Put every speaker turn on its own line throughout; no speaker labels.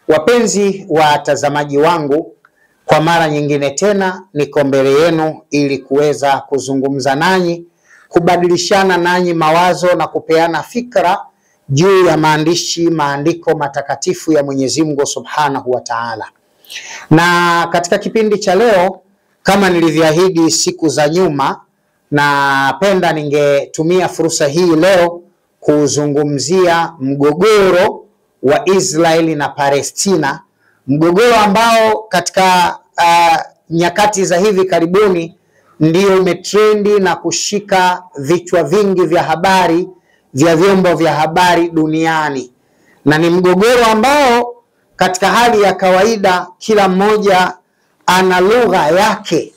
Wapenzi watazamaji wangu, kwa mara nyingine tena niko mbele yenu ili kuweza kuzungumza nanyi, kubadilishana nanyi mawazo na kupeana fikra juu ya maandiko matakatifu ya Mwenyezi Mungu Subhanahu wa Ta'ala. Na katika kipindi cha leo, kama nilivyoahidi siku za nyuma, napenda ningetumia fursa hii leo kuzungumzia mgogoro wa Israeli na Palestina, mgogoro ambao katika nyakati za hivi karibuni ndio umetrendi na kushika vichwa vingi vya habari vya vyombo vya habari duniani, na ni mgogoro ambao katika hali ya kawaida kila mmoja ana lugha yake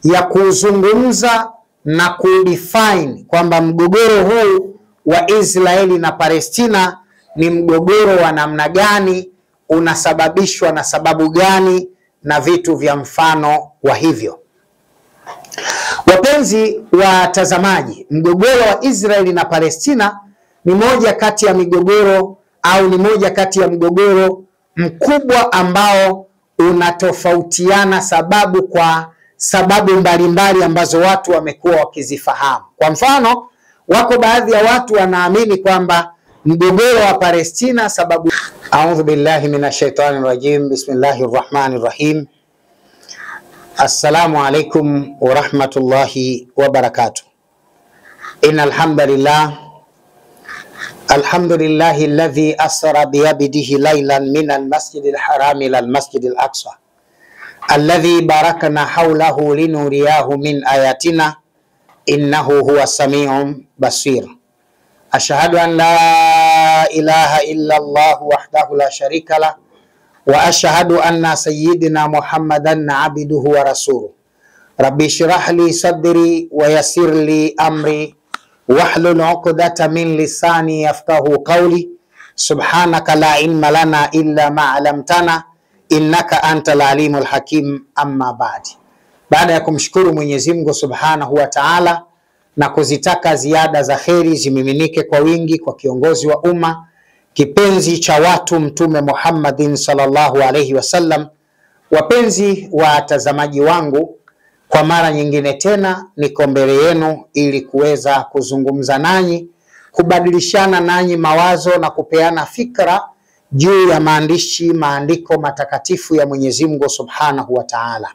ya kuzungumza na kudefine kwamba mgogoro huu wa Israeli na Palestina ni mgogoro wa namna gani, unasababishwa na sababu gani na vitu vya mfano wa hivyo. Wapenzi watazamaji, mgogoro wa Israeli na Palestina ni moja kati ya migogoro au ni moja kati ya mgogoro mkubwa ambao unatofautiana kwa sababu mbalimbali ambazo watu wamekuwa wakizifahamu. Kwa mfano, wako baadhi ya watu wanaamini kwamba mgogoro wa Palestina sababu... A'udhu billahi minash shaitani rajim. Bismillahir rahmanir rahim. Assalamu alaikum wa rahmatullahi wa barakatuh. Innal hamdalillah, alhamdulillahi alladhi asra biyadihi laylan minal masjidil harami ila al-masjidil aqsa alladhi barakna hawlahu linuriyahu min ayatina innahu huwa sami'un basir. Ashhadu an la ilaha illa Allah wahdahu la sharika lah wa ashhadu anna sayyidina Muhammadan abduhu wa rasuluh. Rabbi shrah li sadri wa yassir li amri wahlul 'uqdata min lisani yafqahu qawli. Subhanaka la ilma lana illa ma 'allamtana innaka antal alimul hakim. Amma ba'di. Baada ya kumshukuru Mwenyezi Mungu Subhanahu wa Ta'ala na kuzitaka ziada za kheri zimiminike kwa wingi kwa kiongozi wa umma, kipenzi cha watu, Mtume Muhammadin sallallahu alayhi wasallam, wapenzi watazamaji wangu, kwa mara nyingine tena niko mbele yenu ili kuweza kuzungumza nanyi, kubadilishana nanyi mawazo na kupeana fikra juu ya maandiko matakatifu ya Mwenyezi Mungu Subhanahu wa Ta'ala.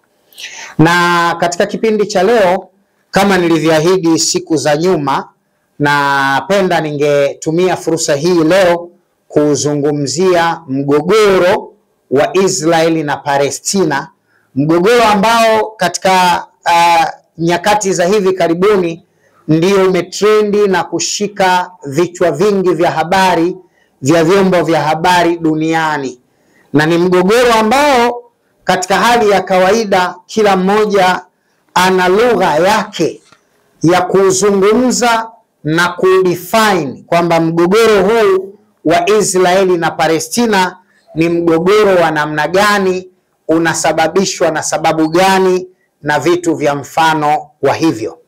Na katika kipindi cha leo, kama nilivyoahidi siku za nyuma, napenda ningetumia fursa hii leo kuzungumzia mgogoro wa Israeli na Palestina, mgogoro ambao katika nyakati za hivi karibuni ndio umetrendi na kushika vichwa vingi vya habari vya vyombo vya habari duniani, na ni mgogoro ambao katika hali ya kawaida kila mmoja ana lugha yake ya kuzungumza na kudefine kwamba mgogoro huu wa Israeli na Palestina ni mgogoro wa namna gani, unasababishwa na sababu gani na vitu vya mfano wa hivyo.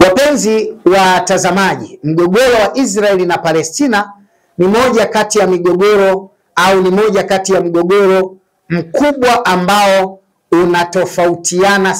Wapenzi watazamaji, mgogoro wa Israeli na Palestina ni moja kati ya migogoro au ni moja kati ya mgogoro mkubwa ambao unatofautiana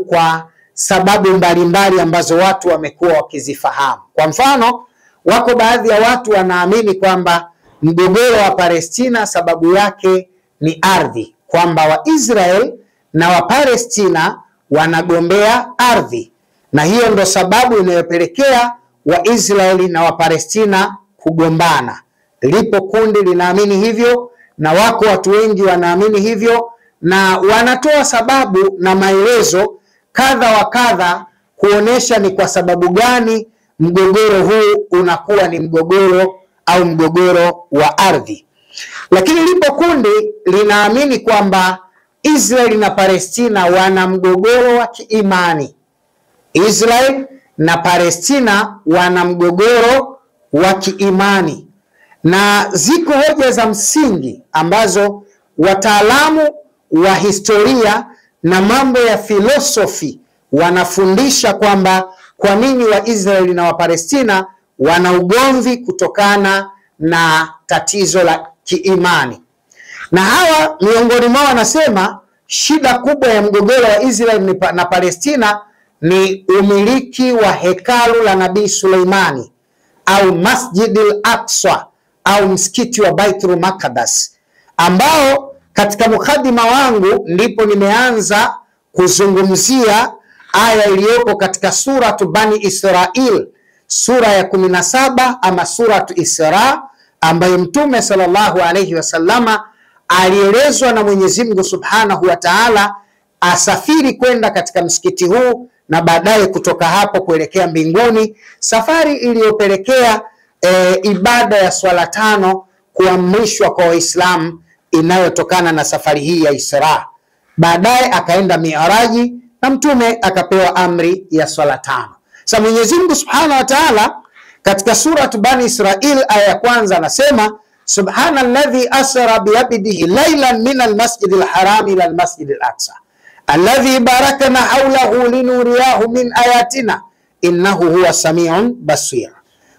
kwa sababu mbalimbali ambazo watu wamekuwa wakizifahamu. Kwa mfano, wako baadhi ya watu wanaamini kwamba mgogoro wa Palestina sababu yake ni ardhi, kwamba Waisrael na Wapalestina wanagombea ardhi, na hiyo ndo sababu inayopelekea Waisraeli na Wapalestina kugombana. Lipo kundi linaamini hivyo na wako watu wengi wanaamini hivyo, na wanatoa sababu na maelezo kadha wa kadha kuonesha ni kwa sababu gani mgogoro huu unakuwa ni mgogoro wa ardhi. Lakini lipo kundi linaamini kwamba Israeli na Palestina wana mgogoro wa kiimani. Israeli na Palestina wana mgogoro wa kiimani, na ziko hoja za msingi ambazo wataalamu wa historia na mambo ya filosofi wanafundisha kwamba kwa nini Waisraeli na Wapalestina wana ugomvi kutokana na tatizo la kiimani. Na hawa miongoni mwao wanasema shida kubwa ya mgogoro wa Israeli na Palestina ni umiliki wa hekalu la Nabii Suleimani au Masjid al-Aqsa au msikiti wa Baitul Maqdis, ambao katika mukadima wangu ndipo nimeanza kuzungumzia aya iliyoko katika suratu Bani Israil, sura ya 17 ama suratu Isra, ambayo Mtume sallallahu alayhi wasallama alielezwa na Mwenyezi Mungu Subhanahu wa Ta'ala asafiri kwenda katika msikiti huu na baadaye kutoka hapo kuelekea mbinguni, safari iliyopelekea ibada ya swala 5 kuamrishwa kwa Waislamu inayotokana na safari hii ya Isra. Baadaye akaenda Mi'raji na Mtume akapewa amri ya swala 5. Sasa Mwenyezi Mungu Subhanahu wa Ta'ala katika suratu Bani Israil aya ya kwanza anasema subhanalladhi asra biabdihi laylan min almasjidil haram ila almasjidil aqsa alladhi barakna hawlahu linuriyahu min ayatina innahu huwa samiun basir.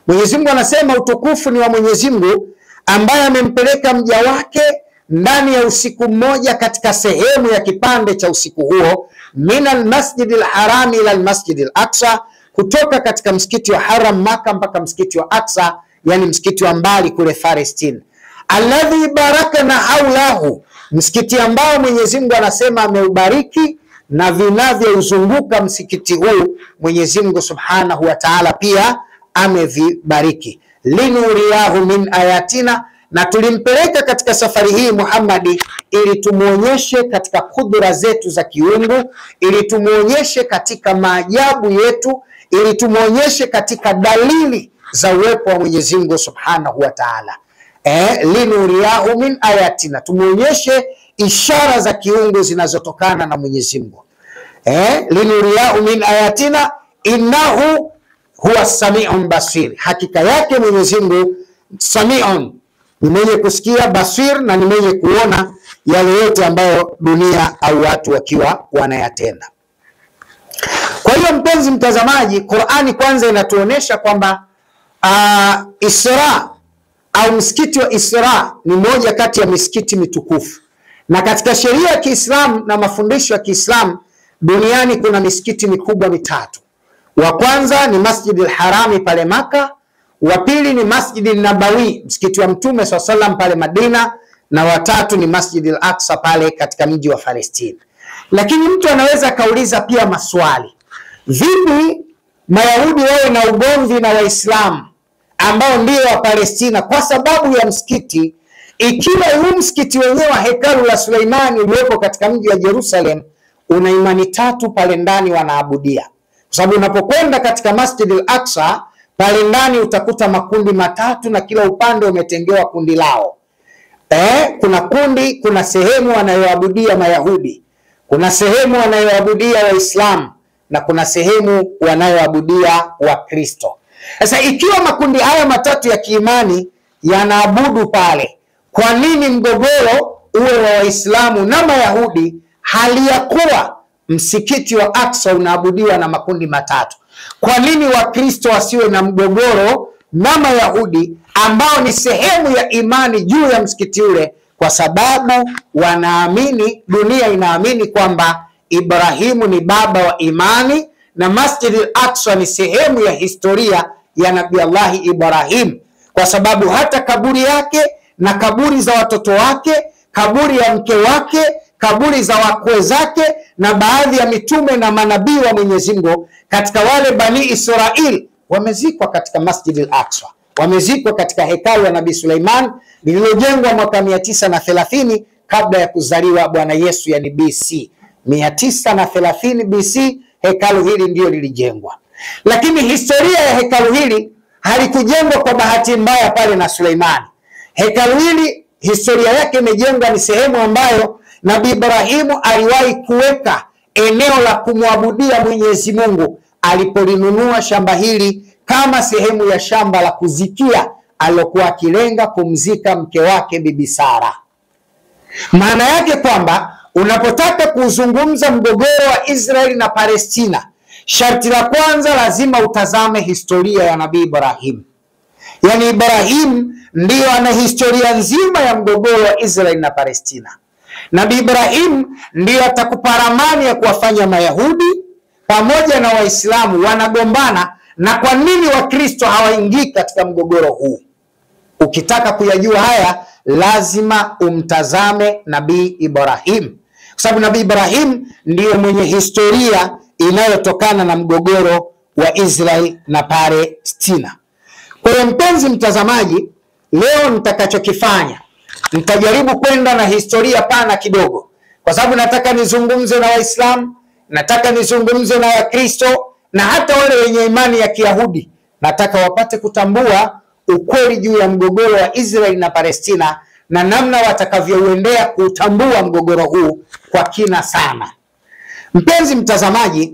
Mwenyezi Mungu anasema utukufu ni wa Mwenyezi Mungu ambaye amempeleka mja wake ndani ya usiku mmoja katika sehemu ya kipande cha usiku huo, min almasjidil haram ila almasjidil aqsa, kutoka katika msikiti wa Haram Maka mpaka msikiti wa Aqsa, yani msikiti wa mbali kule Palestina. Alladhi barakna hawlahu, msikiti ambao Mwenyezi Mungu anasema ameubariki na vinavyouzunguka msikiti huu Mwenyezi Mungu Subhanahu wa Ta'ala pia amevibariki. Linuriyahu min ayatina, na tulimpeleka katika safari hii Muhammadi ili tumuonyeshe katika kudura zetu za kiungu, ili tumuonyeshe katika maajabu yetu, ili tumuonyeshe katika dalili za uwepo wa Mwenyezi Mungu Subhanahu wa Ta'ala. Linuriyahu min ayatina, tumuonyeshe ishara za kiungu zinazotokana na Mwenyezi Mungu. Linuriyahu min ayatina innahu huwa samiun basir, hakika yake Mwenyezi Mungu samiun, ni mwenye kusikia, basir, na ni mwenye kuona yale yote ambayo dunia au watu wakiwa wanayatenda. Kwa hiyo mpenzi mtazamaji, Qur'ani kwanza inatuonesha kwamba Isra au msikiti wa Isra ni moja kati ya misikiti mitukufu, na katika sheria ya Kiislamu na mafundisho ya Kiislamu duniani kuna misikiti mikubwa mitatu. Wa kwanza ni Masjidil Harami pale Maka, wa pili ni Masjidil Nabawi, msikiti wa Mtume SAW pale Madina, na watatu ni Masjidil Aqsa pale katika mji wa Palestina. Lakini mtu anaweza kauliza pia maswali, vipi Mayahudi wawe na ugomvi na Waislamu ambao ndio wa Palestina kwa sababu ya msikiti, ikiwa huu msikiti wenyewe wa hekalu la Suleimani uliopo katika mji wa Jerusalem una imani tatu pale ndani wanaabudia? Kwa sababu unapokwenda katika Masjidil Aqsa pale ndani utakuta makundi matatu na kila upande umetengewa kundi lao. Kuna sehemu wanayoabudia Mayahudi, kuna sehemu wanayoabudia Waislamu, na kuna sehemu wanayoabudia Wakristo. Sasa ikiwa makundi haya matatu ya kiimani yanaabudu pale, kwa nini mgogoro uwe wa Waislamu na Mayahudi hali ya kuwa msikiti wa Aqsa unaabudiwa na makundi matatu? Kwa nini Wakristo wasiwe na mgogoro na Mayahudi ambao ni sehemu ya imani juu ya msikiti ule? Kwa sababu wanaamini, dunia inaamini kwamba Ibrahimu ni baba wa imani na Masjid al-Aqsa ni sehemu ya historia ya Nabii Allah Ibrahim, kwa sababu hata kaburi yake na kaburi za watoto wake, kaburi ya mke wake, kaburi za wakwe zake na baadhi ya mitume na manabii wa Mwenyezi Mungu katika wale Bani Israil wamezikwa katika Masjid al-Aqsa, wamezikwa katika hekalu la Nabii Suleiman lililojengwa mwaka 930 kabla ya kuzaliwa Bwana Yesu, yani BC 930 BC hekalu hili ndio lilijengwa. Lakini historia ya hekalu hili halikujengwa kwa bahati mbaya pale na Suleimani. Hekalu hili historia yake imejengwa ni sehemu ambayo Nabii Ibrahimu aliwahi kuweka eneo la kumwabudia Mwenyezi Mungu alipolinunua shamba hili kama sehemu ya shamba la kuzikia alilokuwa akilenga kumzika mke wake Bibi Sara. Maana yake kwamba unapotaka kuzungumza mgogoro wa Israeli na Palestina, sharti la kwanza lazima utazame historia ya Nabii Ibrahim. Yani Ibrahim ndiyo ana historia nzima ya mgogoro wa Israeli na Palestina. Nabii Ibrahim ndiyo atakupa ramani ya kuwafanya Mayahudi pamoja na Waislamu wanagombana na kwa nini Wakristo hawaingii katika mgogoro huu. Ukitaka kuyajua haya lazima umtazame Nabii Ibrahim, kwa sababu Nabii Ibrahim ndiyo mwenye historia inayotokana na mgogoro wa Israeli na Palestina. Kwa hiyo mpenzi mtazamaji, leo nitakachokifanya nitajaribu kwenda na historia pana kidogo, kwa sababu nataka nizungumze na Waislamu, nataka nizungumze na Wakristo na hata wale wenye imani ya Kiyahudi. Nataka wapate kutambua ukweli juu ya mgogoro wa Israeli na Palestina na namna watakavyouendea kutambua mgogoro huu kwa kina sana. Mpenzi mtazamaji,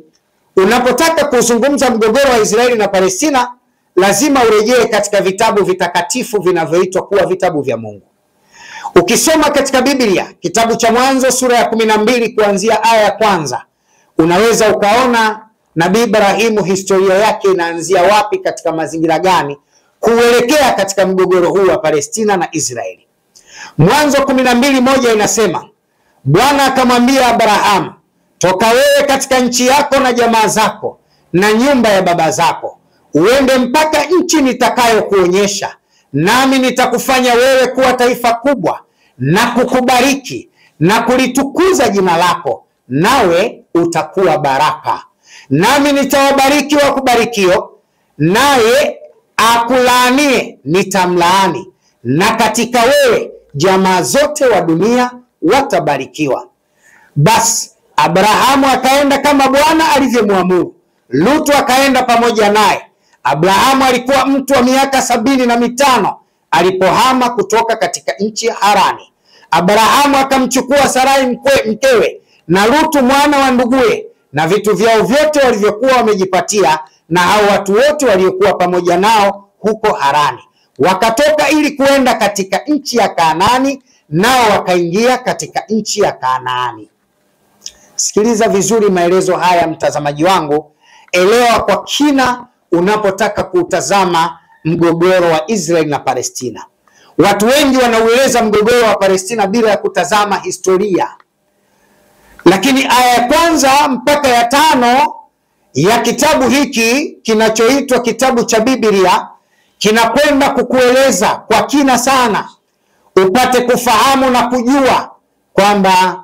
unapotaka kuzungumza mgogoro wa Israeli na Palestina, lazima urejee katika vitabu vitakatifu vinavyoitwa kuwa vitabu vya Mungu. Ukisoma katika Biblia, kitabu cha Mwanzo sura ya 12 kuanzia aya ya 1, unaweza ukaona Nabii Ibrahimu historia yake inaanzia wapi, katika mazingira gani kuelekea katika mgogoro huu wa Palestina na Israeli. Mwanzo 12:1 inasema, Bwana akamwambia Abrahamu, toka wewe katika nchi yako na jamaa zako na nyumba ya baba zako, uende mpaka nchi nitakayokuonyesha, nami nitakufanya wewe kuwa taifa kubwa na kukubariki na kulitukuza jina lako, nawe utakuwa baraka. Nami nitawabariki wakubarikio, naye akulaanie nitamlaani, na katika wewe jamaa zote wa dunia watabarikiwa. Basi Abrahamu akaenda kama Bwana alivyomwamuru. Lutu akaenda pamoja naye. Abrahamu alikuwa mtu wa miaka 75 alipohama kutoka katika nchi Harani. Abrahamu akamchukua Sarai mkewe na Lutu mwana wa nduguye na vitu vyao vyote walivyokuwa wamejipatia na hao watu wote waliokuwa pamoja nao huko Harani. Wakatoka ili kuenda katika nchi ya Kanaani, nao wakaingia katika nchi ya Kanaani. Sikiliza vizuri maelezo haya mtazamaji wangu, elewa kwa kina unapotaka kutazama mgogoro wa Israeli na Palestina. Watu wengi wanaueleza mgogoro wa Palestina bila ya kutazama historia. Lakini aya ya 1 mpaka ya 5 ya kitabu hiki kinachoitwa kitabu cha Biblia kinakwenda kukueleza kwa kina sana, upate kufahamu na kujua kwamba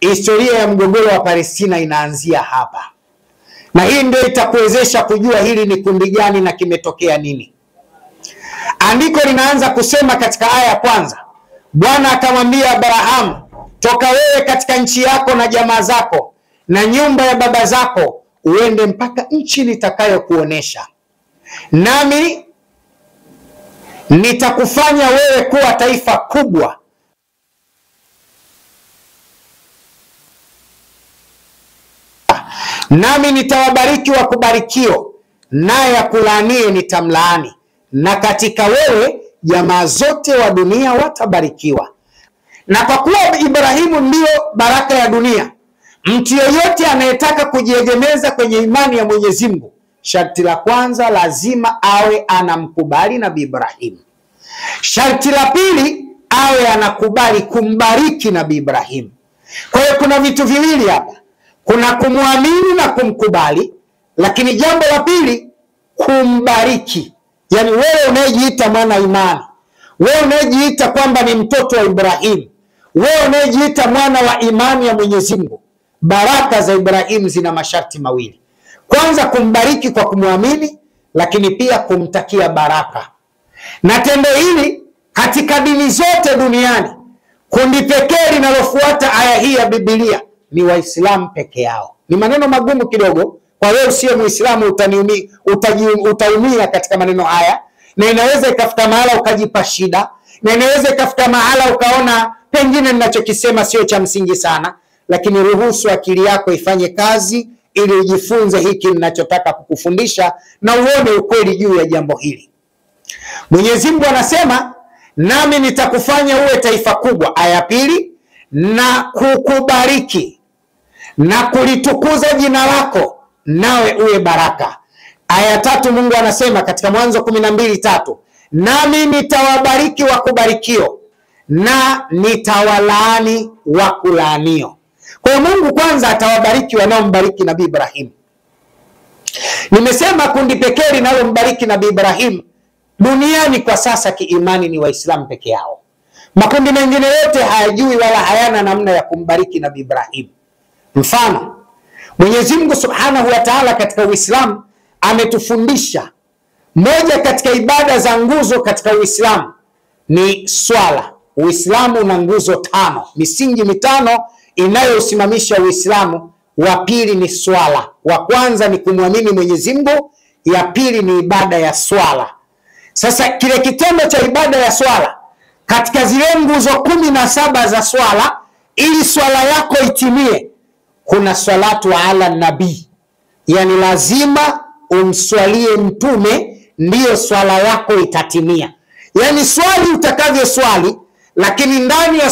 historia ya mgogoro wa Palestina inaanzia hapa. Na hii ndio itakuwezesha kujua hili ni kundi gani na kimetokea nini. Andiko linaanza kusema katika aya ya 1, Bwana akamwambia Abrahamu, toka wewe katika nchi yako na jamaa zako na nyumba ya baba zako, uende mpaka nchi nitakayokuonesha, nami nitakufanya wewe kuwa taifa kubwa, nami nitawabariki wakubarikio, naye akulaanie nitamlaani, na katika wewe jamaa zote wa dunia watabarikiwa. Na kwa kuwa Ibrahimu ndiyo baraka ya dunia, mtu yeyote anayetaka kujiegemeza kwenye imani ya Mwenyezi Mungu, sharti la kwanza lazima awe anamkubali Nabii Ibrahimu. Sharti la pili awe anakubali kumbariki Nabii Ibrahimu. Kwa hiyo kuna vitu viwili hapa, kuna kumwamini na kumkubali, lakini jambo la pili kumbariki. Yani wewe unayejiita mwana imani, wewe unayejiita kwamba ni mtoto wa Ibrahimu, wewe unayejiita mwana wa imani ya Mwenyezi Mungu, baraka za Ibrahimu zina masharti mawili. Kwanza kumbariki kwa kumwamini, lakini pia kumtakia baraka. Na tendo hili katika dini zote duniani, kundi pekee linalofuata aya hii ya Biblia ni Waislamu peke yao. Ni maneno magumu kidogo, kwa wewe usiye Muislamu utaumia katika maneno haya, na inaweza ikafika mahala ukajipa shida, na inaweza ikafika mahala ukaona pengine ninachokisema sio cha msingi sana, lakini ruhusu akili yako ifanye kazi ili ujifunze hiki ninachotaka kukufundisha na uone ukweli juu ya jambo hili. Mwenyezi Mungu anasema, nami nitakufanya uwe taifa kubwa, aya pili, na kukubariki na kulitukuza jina lako, nawe uwe baraka. Aya 3 Mungu anasema katika Mwanzo 12:3, nami nitawabariki wakubarikio na nitawalaani wakulaanio. Kwa Mungu kwanza atawabariki wanaombariki Nabii Ibrahim. Nimesema kundi pekee linalombariki Nabii Ibrahim duniani kwa sasa kiimani ni Waislamu peke yao. Makundi mengine yote hayajui wala hayana namna ya kumbariki Nabii Ibrahim. Mfano, Mwenyezi Mungu Subhanahu wa Ta'ala katika Uislamu ametufundisha moja katika ibada za nguzo katika Uislamu ni swala. Uislamu una nguzo 5, misingi mitano inayosimamisha Uislamu. Wa pili ni swala. Wa kwanza ni kumwamini Mwenyezi Mungu, ya pili ni ibada ya swala. Sasa kile kitendo cha ibada ya swala katika zile nguzo 17 za swala, ili swala yako itimie, kuna salatu ala nabii, yani lazima umswalie mtume ndiyo swala yako itatimia. Yani swali utakavyo swali, lakini ndani ya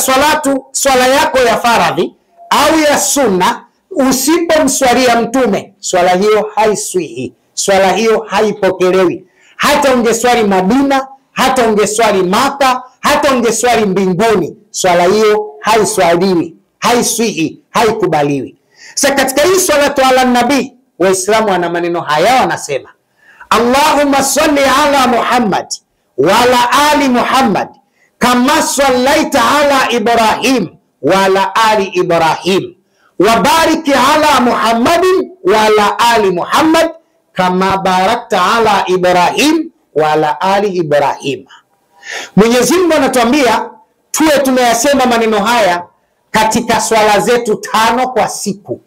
swala yako ya faradhi au ya sunna, usipomswalia mtume, swala hiyo haiswihi, swala hiyo haipokelewi. Hata ungeswali Madina, hata ungeswali Maka, hata ungeswali mbinguni, swala hiyo haiswaliwi, haiswihi, haikubaliwi. Sasa katika hii salatu ala nabii, Waislamu wana maneno haya, wanasema Allahumma salli ala Muhammad wa ala ali Muhammad kama sallaita ala Ibrahim wa ala ali Ibrahim wa bariki ala Muhammadin wa ala ali Muhammad kama barakta ala Ibrahim wa ala ali Ibrahim. Mwenyezi Mungu anatuambia tuwe tunayasema maneno haya katika swala zetu 5 kwa siku.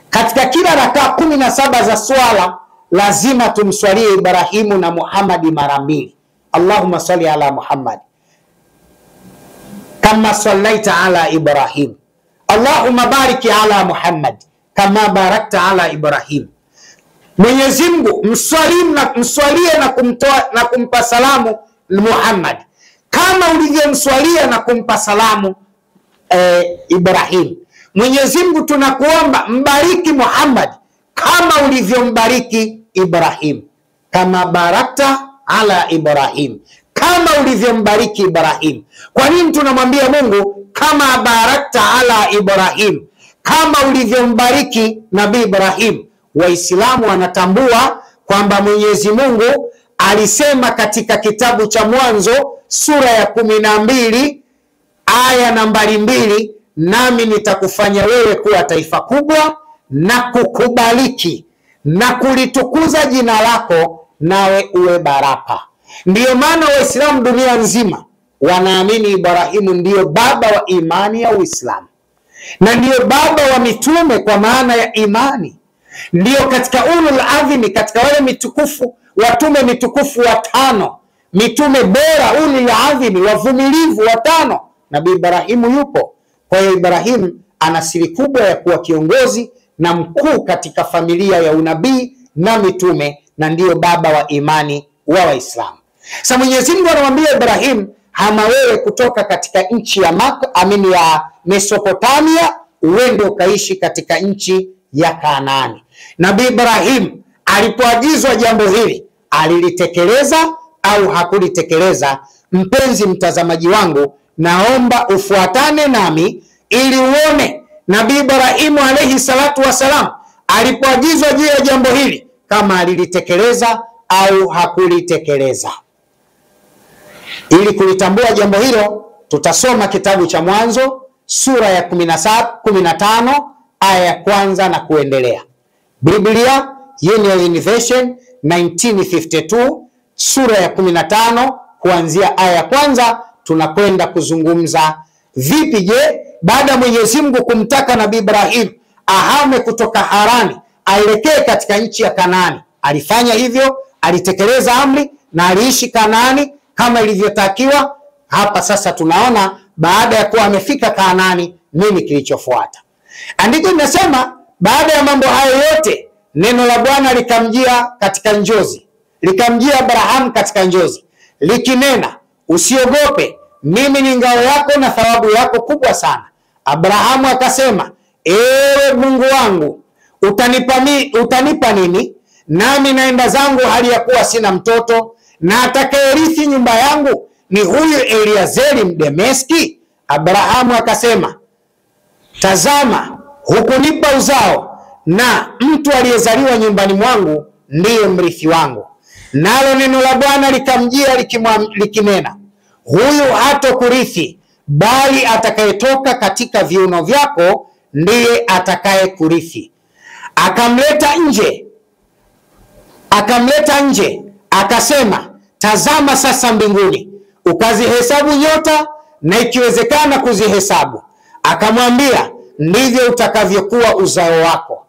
Katika kila rakaa 17 za swala lazima tumswalie Ibrahimu na Muhammadi mara 2. Allahumma salli ala Muhammad kama sallaita ala Ibrahim, Allahumma bariki ala Muhammad kama barakta ala Ibrahim. Mwenyezi Mungu mswalie na kumpa salamu Muhammad kama ulivyomswalia na kumpa salamu Ibrahim. Mwenyezi Mungu tunakuomba mbariki Muhammad kama ulivyombariki Ibrahim, kama barakta ala Ibrahim, kama ulivyombariki Ibrahim. Kwa nini tunamwambia Mungu kama barakta ala Ibrahim, kama ulivyombariki Nabii Ibrahim? Waislamu wanatambua kwamba Mwenyezi Mungu alisema katika kitabu cha Mwanzo sura ya 12 aya nambari 2, nami nitakufanya wewe kuwa taifa kubwa na kukubariki na kulitukuza jina lako, nawe uwe baraka. Ndiyo maana Waislamu dunia nzima wanaamini Ibrahimu ndiyo baba wa imani ya Uislamu, na ndiyo baba wa mitume kwa maana ya imani. Ndiyo katika ulul azmi, katika wale mitukufu, watume mitukufu 5, mitume bora ulul azmi, wavumilivu 5, Nabii Ibrahimu yupo. Kwa hiyo Ibrahimu ana siri kubwa ya kuwa kiongozi na mkuu katika familia ya unabii na mitume, na ndiyo baba wa imani wa Waislamu. Sasa Mwenyezi Mungu anamwambia Ibrahim, hama wewe kutoka katika nchi ya ya Mesopotamia uende ukaishi katika nchi ya Kanaani. Nabii Ibrahim alipoagizwa jambo hili alilitekeleza au hakulitekeleza? Mpenzi mtazamaji wangu, naomba ufuatane nami ili uone Nabii Ibrahimu alayhi salatu wasalam alipoagizwa juu ya jambo hili kama alilitekeleza au hakulitekeleza. Ili kulitambua jambo hilo, tutasoma kitabu cha Mwanzo sura ya 15 aya ya 1 na kuendelea. Biblia Union Version 1952 sura ya 15 kuanzia aya ya 1 tunakwenda kuzungumza vipi. Je, baada Mwenyezi Mungu kumtaka Nabii Ibrahim ahame kutoka Harani aelekee katika nchi ya Kanaani, alifanya hivyo? Alitekeleza amri na aliishi Kanaani kama ilivyotakiwa? Hapa sasa tunaona baada ya kuwa amefika Kanaani nini kilichofuata. Andiko linasema baada ya mambo hayo yote neno la Bwana likamjia katika njozi, likamjia Abraham katika njozi likinena, usiogope, mimi ni ngao yako na thawabu yako kubwa sana. Abrahamu akasema, ewe Mungu wangu, utanipa nini? Nami naenda zangu hali ya kuwa sina mtoto, na atakayerithi nyumba yangu ni huyu Eliazeri Mdameski? Abrahamu akasema, tazama, hukunipa uzao, na mtu aliyezaliwa nyumbani mwangu ndiye mrithi wangu. Nalo neno la Bwana likamjia likinena, huyu hatokurithi, bali atakayetoka katika viuno vyako ndiye atakayekurithi. Akamleta nje, akasema, tazama sasa mbinguni, ukazihesabu nyota, na ikiwezekana kuzihesabu. Akamwambia, ndivyo utakavyokuwa uzao wako.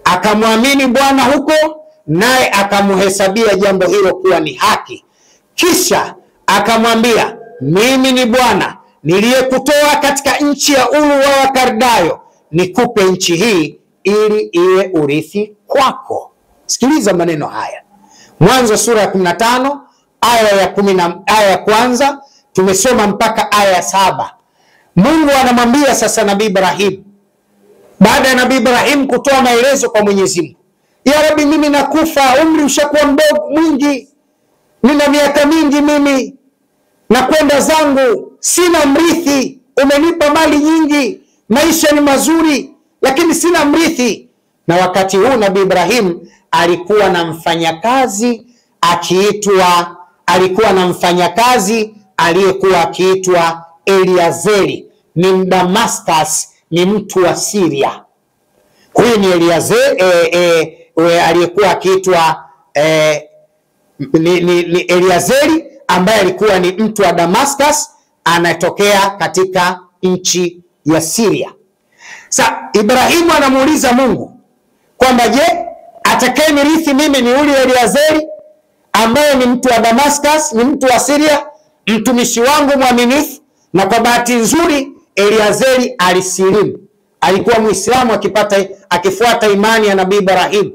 Akamwamini Bwana huko, naye akamhesabia jambo hilo kuwa ni haki. Kisha akamwambia, mimi ni Bwana niliyekutoa katika nchi ya Uru wa Wakaldayo, nikupe nchi hii ili iwe urithi kwako. Sikiliza maneno haya. Mwanzo sura ya 15 aya ya kwanza tumesoma mpaka aya ya 7. Mungu anamwambia sasa Nabii Ibrahim, baada ya Nabii Ibrahim kutoa maelezo kwa Mwenyezi Mungu, ya Rabbi, mimi nakufa, umri ushakuwa mdogo mwingi, nina miaka mingi mimi, na kwenda zangu, sina mrithi. Umenipa mali nyingi, maisha ni mazuri, lakini sina mrithi. Na wakati huu Nabii Ibrahim alikuwa na mfanyakazi aliyekuwa akiitwa Eliazeri, ni Mdamascus, ni mtu wa Syria. Huyu ni Eliazeri aliyekuwa akiitwa ni Eliazeri ambaye alikuwa ni mtu wa Damascus, anatokea katika nchi ya Syria. Sasa Ibrahimu anamuuliza Mungu kwamba, je, atakayenirithi mimi ni yule Eliazeri ambaye ni mtu wa Damascus, ni mtu wa Syria, mtumishi wangu mwaminifu? Na kwa bahati nzuri Eliazeri alisilimu, alikuwa Muislamu akifuata imani ya Nabii Ibrahim,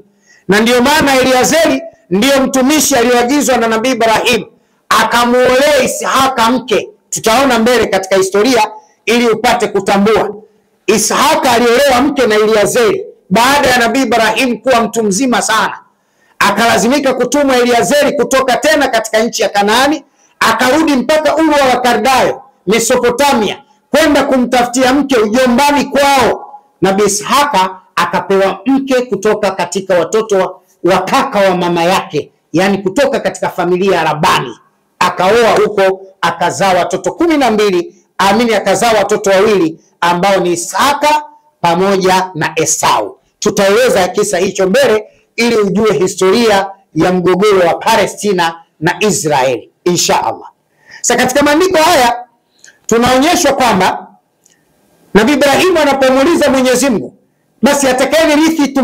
na ndiyo maana Eliazeri ndiyo mtumishi aliyoagizwa na Nabii Ibrahim akamuolea Ishaka mke. Tutaona mbele katika historia ili upate kutambua. Ishaka aliolewa mke na Eliazeri baada ya Nabii Ibrahim kuwa mtu mzima sana. Akalazimika kutumwa Eliazeri kutoka tena katika nchi ya Kanaani, akarudi mpaka Uru wa Wakaldayo, Mesopotamia, kwenda kumtafutia mke ujombani kwao. Nabii Ishaka akapewa mke kutoka katika watoto wa kaka wa mama yake, yani kutoka katika familia ya Labani. Akaoa huko, akazaa watoto 12, akazaa watoto wawili ambao ni Ishaka pamoja na Esau. Tutaeleza kisa hicho mbele ili ujue historia ya mgogoro wa Palestina na Israeli insha Allah. Sasa katika maandiko haya tunaonyeshwa kwamba Nabii Ibrahim anapomuuliza Mwenyezi Mungu, basi atakayerithi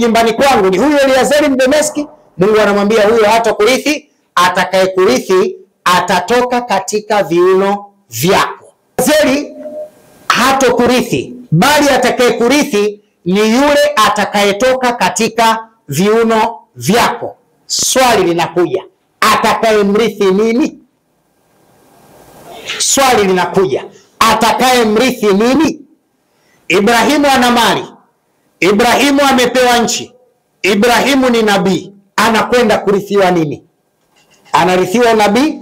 nyumbani kwangu ni huyo Eliazeri Mdameski, Mungu anamwambia huyo hatakurithi, atakayekurithi atatoka katika viuno vyako. Eliazeri hatokurithi, bali atakayekurithi ni yule atakayetoka katika viuno vyako. Swali linakuja, atakayemrithi nini? Swali linakuja, atakayemrithi nini? Ibrahimu ana mali, Ibrahimu amepewa nchi, Ibrahimu ni nabii, anakwenda kurithiwa nini? Anarithiwa nabii,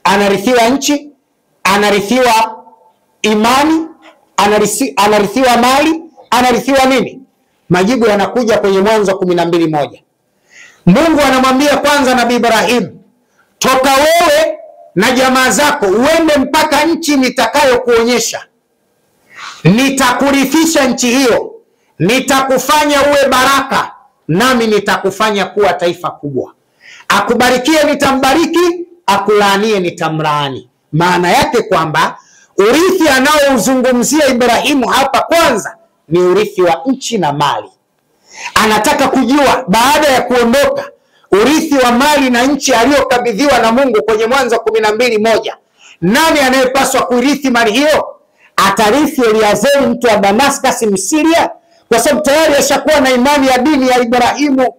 anarithiwa nchi, anarithiwa imani, anarithiwa mali, anarithiwa nini? Majibu yanakuja kwenye Mwanzo 12:1. Mungu anamwambia kwanza Nabii Ibrahim, toka wewe na jamaa zako uende mpaka nchi nitakayokuonyesha. Nitakurithisha nchi hiyo, nitakufanya uwe baraka, nami nitakufanya kuwa taifa kubwa. Akubarikie nitambariki, akulaanie nitamlaani. Maana yake kwamba urithi anaouzungumzia Ibrahimu hapa kwanza ni urithi wa nchi na mali. Anataka kujua baada ya kuondoka urithi wa mali na nchi aliyokabidhiwa na Mungu kwenye Mwanzo 12:1. Nani anayepaswa kurithi mali hiyo? Atarithi Eliazeri mtu wa Damascus Msiria, kwa sababu tayari ashakuwa na imani ya dini ya Ibrahimu.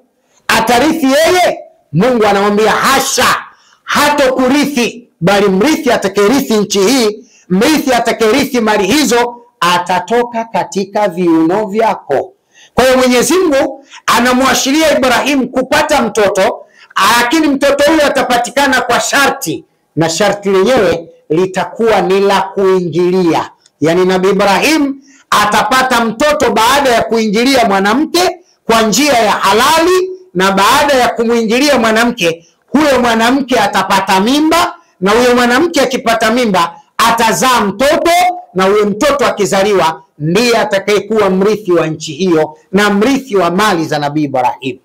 Atarithi yeye? Mungu anamwambia hasha, hatokurithi, bali mrithi atakayerithi nchi hii, mrithi atakayerithi mali hizo atatoka katika viuno vyako. Kwa hiyo Mwenyezi Mungu anamwashiria Ibrahimu kupata mtoto lakini mtoto huyo atapatikana kwa sharti, na sharti lenyewe litakuwa ni la kuingilia. Yani Nabii Ibrahim atapata mtoto baada ya kuingilia mwanamke kwa njia ya halali, na baada ya kumuingilia mwanamke, huyo mwanamke atapata mimba, na huyo mwanamke akipata mimba atazaa mtoto, na huyo mtoto akizaliwa ndiye atakayekuwa mrithi wa nchi hiyo na mrithi wa mali za Nabii Ibrahim.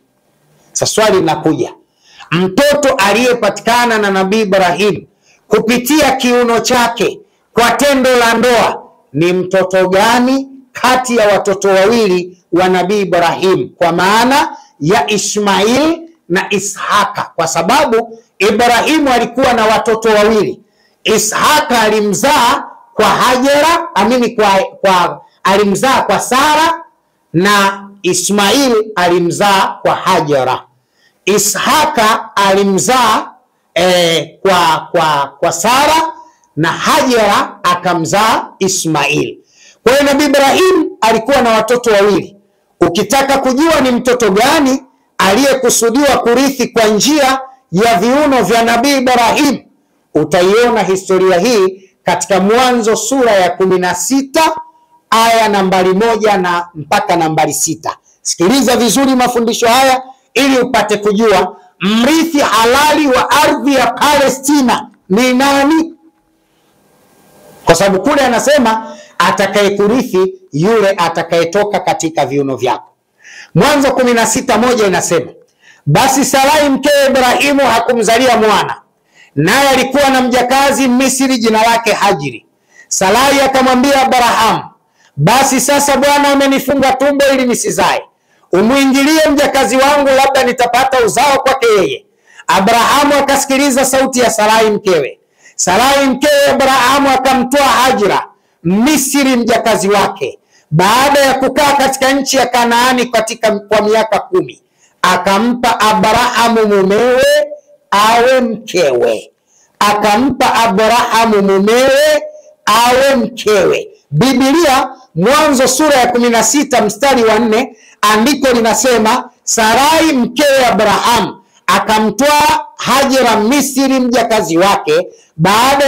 Sasa swali linakuja, mtoto aliyepatikana na Nabii Ibrahim kupitia kiuno chake kwa tendo la ndoa ni mtoto gani kati ya watoto wawili wa Nabii Ibrahim, kwa maana ya Ismail na Ishaka? Kwa sababu Ibrahimu alikuwa na watoto wawili. Ishaka alimzaa kwa Hajara, alimzaa kwa Sara, na Ismail alimzaa kwa Hajara. Ishaka alimzaa kwa Sara, na Hajara akamzaa Ismail. Kwa hiyo Nabii Ibrahim alikuwa na watoto wawili. Ukitaka kujua ni mtoto gani aliyekusudiwa kurithi kwa njia ya viuno vya Nabii Ibrahim, utaiona historia hii katika Mwanzo sura ya 16 aya nambari 1 na mpaka nambari 6. Sikiliza vizuri mafundisho haya ili upate kujua mrithi halali wa ardhi ya Palestina ni nani, kwa sababu kule anasema atakayekurithi yule atakayetoka katika viuno vyako. Mwanzo 16:1 inasema, basi Sarai mkewe Ibrahimu hakumzalia mwana, naye alikuwa na mjakazi Misri jina lake Hajiri. Sarai akamwambia Abrahamu, basi sasa Bwana amenifunga tumbo ili nisizae, umuingilie mjakazi wangu, labda nitapata uzao kwake yeye. Abrahamu akasikiliza sauti ya Sarai mkewe. Sarai mkewe Abrahamu akamtoa Hajira Misri mjakazi wake, baada ya kukaa katika nchi ya Kanaani kwa miaka 10, akampa Abrahamu mumewe awe mkewe. Akampa Abrahamu mumewe awe mkewe. Biblia Mwanzo sura ya 16 mstari wa 4, andiko linasema Sarai mkewe Abrahamu akamtoa Hajira Misri mjakazi wake baada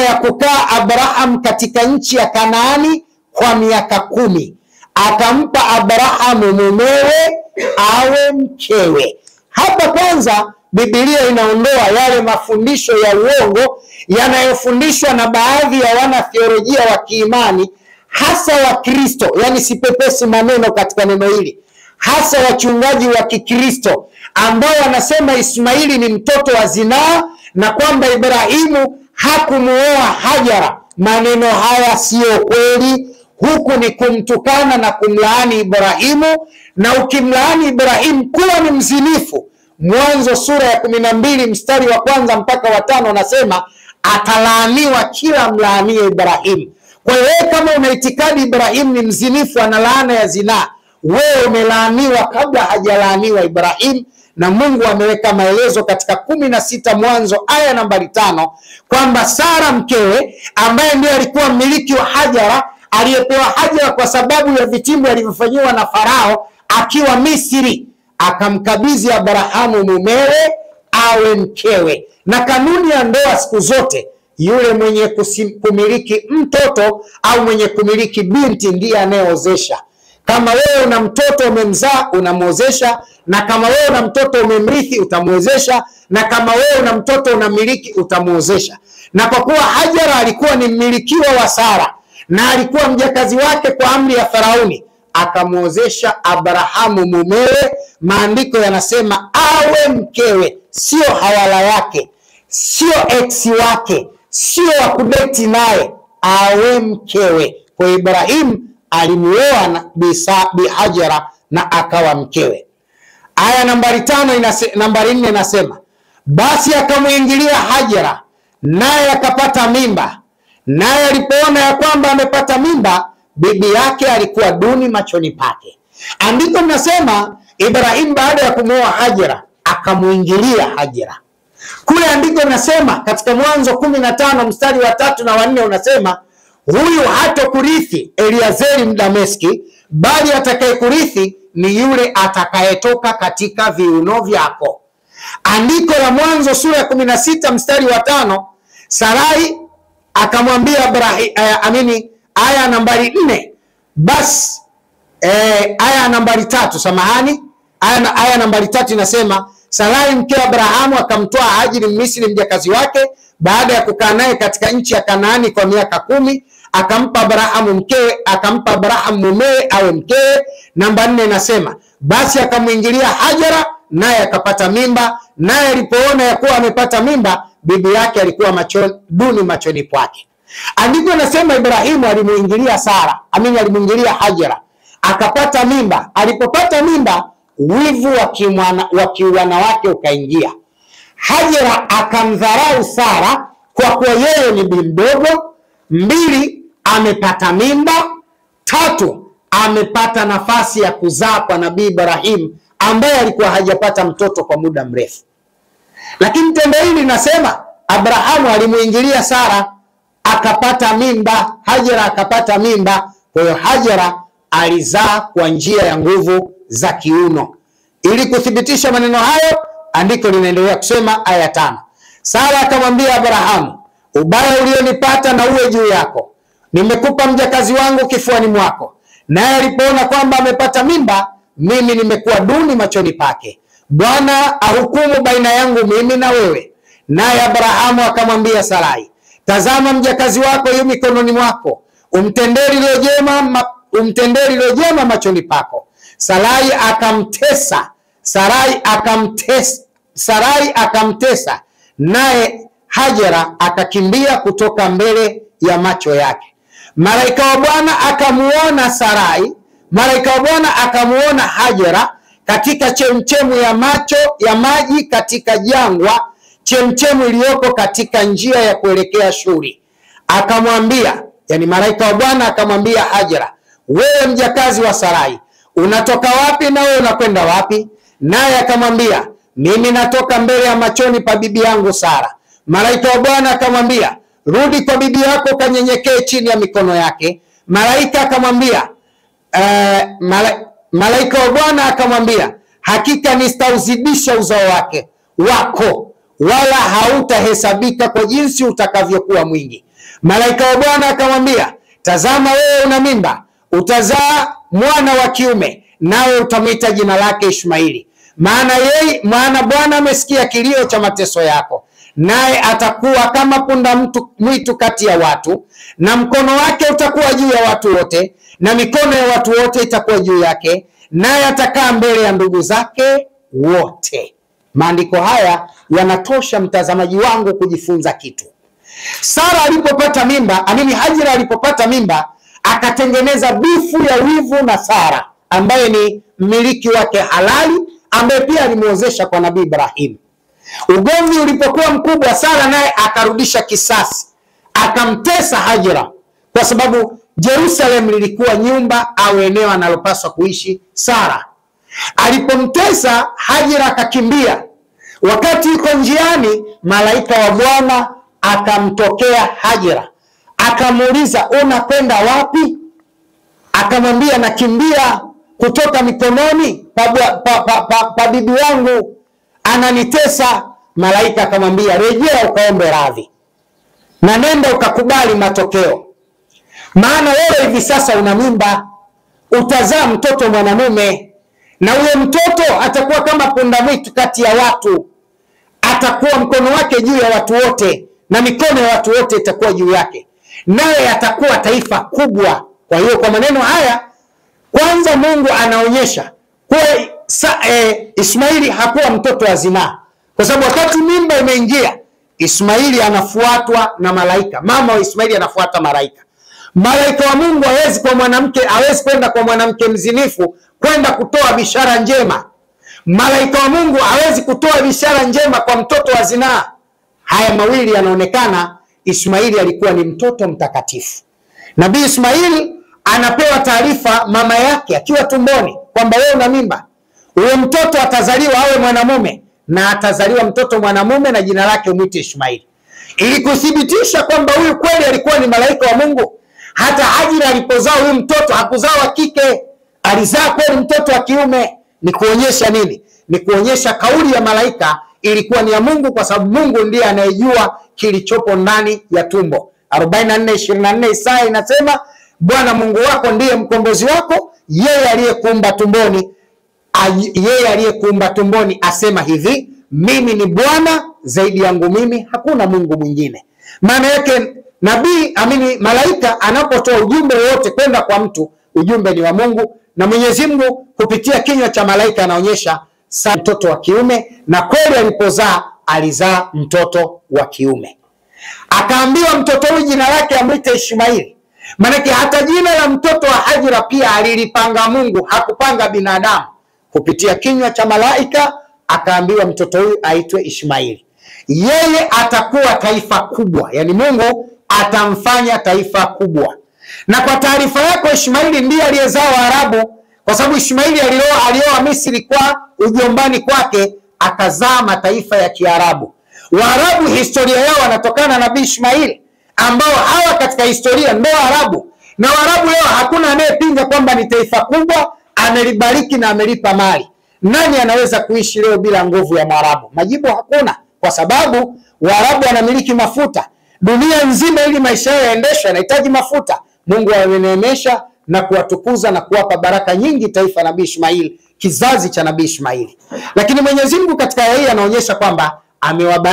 ya kukaa Abraham katika nchi ya Kanaani kwa miaka 10, akampa Abrahamu mumewe awe mkewe. Hapa kwanza Biblia inaondoa yale mafundisho ya uongo yanayofundishwa na baadhi ya wanatheolojia wa kiimani, hasa wa Kristo. Yani sipepesi maneno katika neno hili, hasa wachungaji wa Kikristo ambao wanasema Ismaili ni mtoto wa zinaa na kwamba Ibrahimu hakumuoa Hajara. Maneno haya sio kweli. Huku ni kumtukana na kumlaani Ibrahimu, na ukimlaani Ibrahimu kuwa ni mzinifu. Mwanzo sura ya 12 mstari wa 1 mpaka wa 5 unasema atalaaniwa kila mlaanie Ibrahimu. Kwa hiyo kama una itikadi Ibrahimu ni mzinifu, ana laana ya zinaa, wewe umelaaniwa kabla hajalaaniwa Ibrahimu. Na Mungu ameweka maelezo katika 16 Mwanzo aya nambari 5 kwamba Sara mkewe, ambaye ndiye alikuwa mmiliki wa Hajara, aliyepewa Hajara kwa sababu ya vitimbi alivyofanyiwa na Farao akiwa Misri, akamkabidhi Abrahamu mumewe awe mkewe. Na kanuni ya ndoa siku zote, yule mwenye kumiliki mtoto au mwenye kumiliki binti ndiye anayeozesha. Kama wewe una mtoto umemzaa unamwozesha, na kama wewe una mtoto umemrithi utamwozesha, na kama wewe una mtoto unamiliki utamwozesha. Na kwa kuwa Hajara alikuwa ni mmilikiwa wa Sara na alikuwa mjakazi wake kwa amri ya Farauni, akamwozesha Abrahamu mumewe. Maandiko yanasema awe mkewe, sio hawala yake, sio ex wake, sio wa kudeti naye, awe mkewe. Kwa Ibrahimu alimuoa Bi Hajara na akawa mkewe. Aya nambari 4 inasema, basi akamuingilia Hajara naye akapata mimba, naye alipoona ya kwamba amepata mimba, bibi yake alikuwa duni machoni pake. Andiko linasema Ibrahim baada ya kumuoa Hajara akamuingilia Hajara. Kule andiko linasema katika Mwanzo 15 mstari wa 3 na wa 4 unasema, huyu hatokurithi Eliazeri Mdameski, bali atakayekurithi ni yule atakayetoka katika viuno vyako. Andiko la Mwanzo sura ya 16 mstari wa 5, Sarai akamwambia Ibrahim, aya nambari 4, basi aya nambari 3, samahani, aya nambari 3 inasema, Sarai mke wa Abrahamu akamtoa Hajiri Misri mjakazi wake baada ya kukaa naye katika nchi ya Kanaani kwa miaka 10, akampa Abrahamu mumewe awe mkewe. Namba 4 inasema, basi akamwingilia Hajara naye akapata mimba, naye alipoona ya kuwa amepata mimba, bibi yake alikuwa duni machoni pake. Andiko nasema Ibrahimu alimuingilia alimuingilia Hajara akapata mimba. Alipopata mimba, wivu wa kiwanawake ukaingia. Hajara akamdharau Sara kwa kuwa yeye ni bibi mdogo. 2, amepata mimba. 3, amepata nafasi ya kuzaa kwa Nabii Ibrahim ambaye alikuwa hajapata mtoto kwa muda mrefu. Lakini tendo hili nasema Abrahamu alimuingilia Sara akapata mimba, Hajara akapata mimba. Kwa hiyo Hajara alizaa kwa njia ya nguvu za kiuno. Ili kuthibitisha maneno hayo, andiko linaendelea kusema aya 5, Sara akamwambia Abrahamu, ubaya ulionipata na uwe juu yako, nimekupa mjakazi wangu kifuani mwako, naye alipoona kwamba amepata mimba, mimi nimekuwa duni machoni pake. Bwana ahukumu baina yangu mimi na wewe. Naye Abrahamu akamwambia Sarai, tazama mjakazi wako yu mikononi mwako, umtendee lilo jema machoni pako. Sarai akamtesa, naye Hajara akakimbia kutoka mbele ya macho yake. Malaika wa Bwana akamuona Hajara katika chemchemu ya maji katika jangwa, chemchemu iliyoko katika njia ya kuelekea Shuri. Akamwambia, yani malaika wa Bwana akamwambia Hajara, wewe mjakazi wa Sarai, unatoka wapi na wewe unakwenda wapi? Naye akamwambia, mimi natoka mbele ya machoni pa bibi yangu Sara. Malaika wa Bwana akamwambia, rudi kwa bibi yako kanyenyekee chini ya mikono yake. Malaika wa Bwana akamwambia, hakika nitauzidisha uzao wako, wala hautahesabika kwa jinsi utakavyokuwa mwingi. Malaika wa Bwana akamwambia, tazama wewe una mimba, utazaa mwana wa kiume, nawe utamwita jina lake Ishmaeli, maana Bwana amesikia kilio cha mateso yako, naye atakuwa kama punda mwitu kati ya watu, na mkono wake utakuwa juu ya watu wote, na mikono ya watu wote itakuwa juu yake, naye atakaa mbele ya ndugu zake wote. Maandiko haya yanatosha mtazamaji wangu kujifunza kitu. Sara alipopata mimba, Hajara alipopata mimba, akatengeneza bifu ya wivu na Sara ambaye ni mmiliki wake halali, ambaye pia alimuozesha kwa Nabii Ibrahim. Ugomvi ulipokuwa mkubwa, Sara naye akarudisha kisasi, akamtesa Hajara, kwa sababu Jerusalem lilikuwa nyumba au eneo analopaswa kuishi Sara. Alipomtesa Hajara akakimbia. Wakati yuko njiani, malaika wa Bwana akamtokea Hajara, akamuuliza, unakwenda wapi? Akamwambia, nakimbia kutoka mikononi pa bibi wangu, ananitesa. Malaika akamwambia, rejea ukaombe radhi na nenda ukakubali matokeo, maana wewe hivi sasa una mimba, utazaa mtoto mwanamume, na huyo mtoto atakuwa kama punda mwitu kati ya watu, atakuwa mkono wake juu ya watu wote na mikono ya watu wote itakuwa juu yake, naye atakuwa taifa kubwa. Kwa hiyo kwa maneno haya, kwanza Mungu anaonyesha kwa Ismaili hakuwa mtoto wa zinaa, kwa sababu wakati mimba imeingia, Ismaili anafuatwa na malaika. Mama wa Ismaili anafuata malaika. Malaika wa Mungu hawezi kwenda kwa mwanamke mzinifu kwenda kutoa bishara njema. Malaika wa Mungu hawezi kutoa bishara njema kwa mtoto wa zinaa. Haya mawili yanaonekana Ismaili alikuwa ni mtoto mtakatifu. Nabii Ismaili anapewa taarifa mama yake akiwa tumboni kwamba wewe una mimba. Huyo mtoto atazaliwa awe mwanamume, na atazaliwa mtoto mwanamume na jina lake umwite Ishmaeli. Ili kuthibitisha kwamba huyu kweli alikuwa ni malaika wa Mungu, hata Hajara alipozaa huyu mtoto hakuzaa wa kike, alizaa kweli mtoto wa kiume. Ni kuonyesha nini? Ni kuonyesha kauli ya malaika ilikuwa ni ya Mungu, kwa sababu Mungu ndiye anayejua kilichopo ndani ya tumbo. 44:24 Isaya inasema, Bwana Mungu wako ndiye mkombozi wako, yeye aliyekuumba tumboni asema hivi, mimi ni Bwana, zaidi yangu mimi hakuna Mungu mwingine. Maana yake malaika anapotoa ujumbe wote kwenda kwa mtu, ujumbe ni wa Mungu, na Mwenyezi Mungu kupitia kinywa cha malaika anaonyesha mtoto wa kiume, na kweli alipozaa alizaa mtoto wa kiume. Akaambiwa mtoto huyu jina lake amwite Ishmaeli. Maana hata jina la mtoto wa Hajira pia alilipanga Mungu, hakupanga binadamu. Kupitia kinywa cha malaika akaambiwa mtoto huyu aitwe Ishmaeli. Yeye atakuwa taifa kubwa, yani Mungu atamfanya taifa kubwa. Na kwa taarifa yako, Ishmaeli ndiye aliyezaa Waarabu, kwa sababu Ishmaeli alioa Misri kwa ujombani kwake, akazaa mataifa ya Kiarabu. Waarabu historia yao wanatokana na Nabii Ishmaeli, ambao hawa katika historia ndio Waarabu. Na Waarabu leo hakuna anayepinga kwamba ni taifa kubwa, amelibariki na amelipa mali. Nani anaweza kuishi leo bila nguvu ya Mwarabu? Majibu hakuna, kwa sababu Waarabu wanamiliki mafuta. Dunia nzima ili maisha yao yaendeshwe yanahitaji mafuta. Mungu ameneemesha na kuwatukuza na kuwapa baraka nyingi taifa Nabii Ishmaeli, kizazi cha Nabii Ishmaeli. Lakini Mwenyezi Mungu katika hii anaonyesha kwamba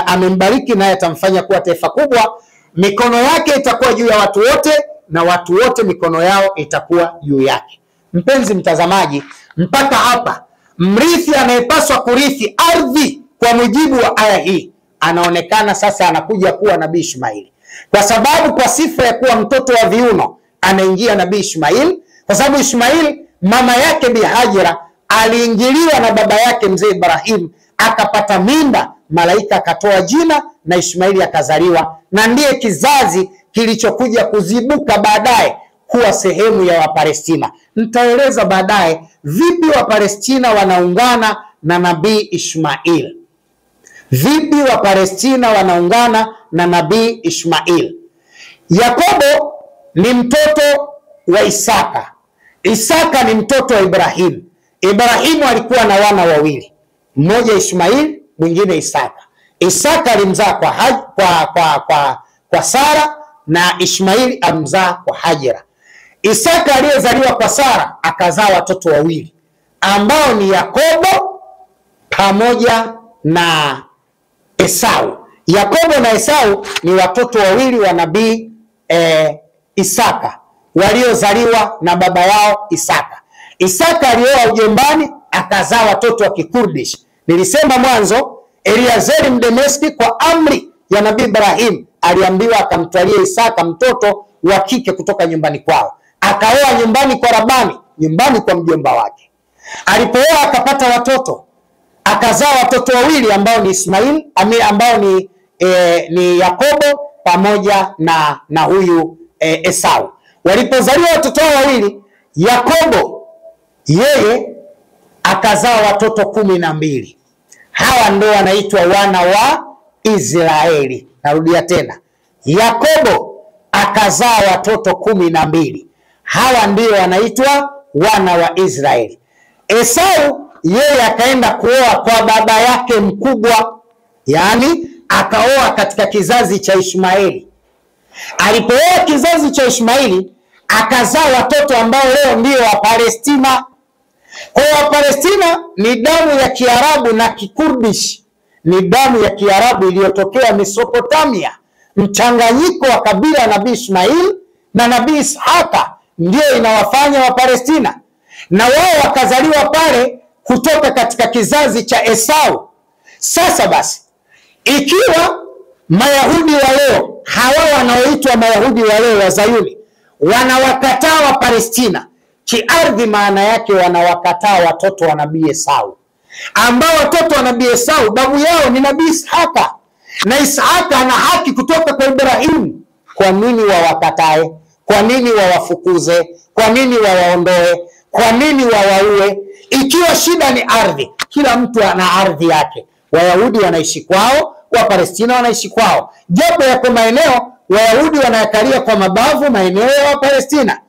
amembariki naye atamfanya kuwa taifa kubwa. Mikono yake itakuwa juu ya watu wote, na watu wote mikono yao itakuwa juu yake. Mpenzi mtazamaji, mpaka hapa mrithi anayepaswa kurithi ardhi kwa mujibu wa aya hii anaonekana sasa anakuja kuwa Nabii Ishmaeli, kwa sababu kwa sifa ya kuwa mtoto wa viuno anaingia Nabii Ishmaeli, kwa sababu Ishmaeli mama yake Bi Hajira aliingiliwa na baba yake mzee Ibrahim, akapata mimba, malaika akatoa jina na Ishmaeli akazaliwa, na ndiye kizazi kilichokuja kuzibuka baadaye kuwa sehemu ya Wapalestina. Nitaeleza baadaye vipi Wapalestina wanaungana na Nabii Ishmaeli. Vipi Wapalestina wanaungana na Nabii Ishmaeli. Yakobo ni mtoto wa Isaka. Isaka ni mtoto wa Ibrahimu. Ibrahimu alikuwa na wana wawili, mmoja Ishmaeli, mwingine Isaka. Isaka alimzaa kwa Sara, na Ishmaeli amzaa kwa Hajira. Isaka aliyezaliwa kwa Sara akazaa watoto wawili ambao ni Yakobo pamoja na Esau. Yakobo na Esau ni watoto wawili wa Nabii Isaka waliozaliwa na baba yao Isaka. Isaka alioa ujombani akazaa watoto wa Kikurdish. Nilisema mwanzo, Eliazeri Mdameski kwa amri ya Nabii Ibrahim aliambiwa akamtwalie Isaka mtoto wa kike kutoka nyumbani kwao. Akaoa nyumbani kwa Labani, nyumbani kwa mjomba wake. Alipooa akapata watoto, akazaa watoto wawili ambao ni Ismail, ambao ni Yakobo pamoja na huyu Esau. Walipozaliwa watoto wawili, Yakobo yeye akazaa watoto 12. Hawa ndio wanaitwa wana wa Israeli. Narudia tena, Yakobo akazaa watoto 12. Hawa ndio wanaitwa wana wa Israeli. Esau yeye akaenda kuoa kwa baba yake mkubwa, yani akaoa katika kizazi cha Ishmaeli. Alipooa kizazi cha Ishmaeli akazaa watoto ambao leo ndio wa Palestina. Kwa Palestina ni damu ya Kiarabu na Kikurdish ni damu ya Kiarabu iliyotokea Mesopotamia. Mchanganyiko wa kabila Nabii Ishmaeli na Nabii Ishaka ndio inawafanya wa Palestina, na wao wakazaliwa pale kutoka katika kizazi cha Esau. Sasa basi, ikiwa Mayahudi wa leo, hawa wanaoitwa Mayahudi wa leo wa Zayuni, wanawakataa wa Palestina kiardhi, maana yake wanawakataa watoto wa Nabii Esau, ambao watoto wa Nabii Esau babu yao ni Nabii Ishaka, na Ishaka ana haki kutoka kwa Ibrahimu. Kwa nini wawakatae? Kwa nini wawafukuze? Kwa nini wawaondoe? Kwa nini wawaue? Ikiwa shida ni ardhi, kila mtu ana ardhi yake. Wayahudi wanaishi kwao, wa Palestina wanaishi kwao. Japo yako maeneo Wayahudi wanayakalia kwa mabavu maeneo ya Palestina.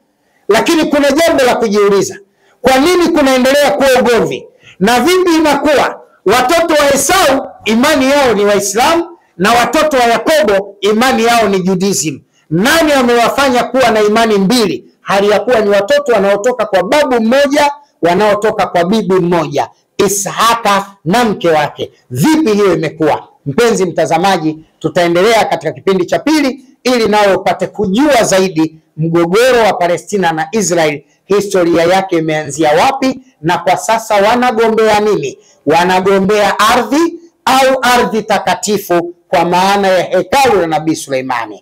Lakini kuna jambo la kujiuliza. Kwa nini kunaendelea kuwa ugomvi? Na vipi inakuwa watoto wa Esau imani yao ni Waislamu na watoto wa Yakobo imani yao ni Judaism? Nani amewafanya kuwa na imani mbili hali ya kuwa ni watoto wanaotoka kwa babu mmoja, wanaotoka kwa bibi mmoja, Ishaka na mke wake? Vipi hiyo imekuwa? Mpenzi mtazamaji, tutaendelea katika kipindi cha pili ili nao upate kujua zaidi mgogoro wa Palestina na Israel, historia yake imeanzia wapi na kwa sasa wanagombea nini? Wanagombea ardhi au ardhi takatifu kwa maana ya hekalu la Nabii Suleimani.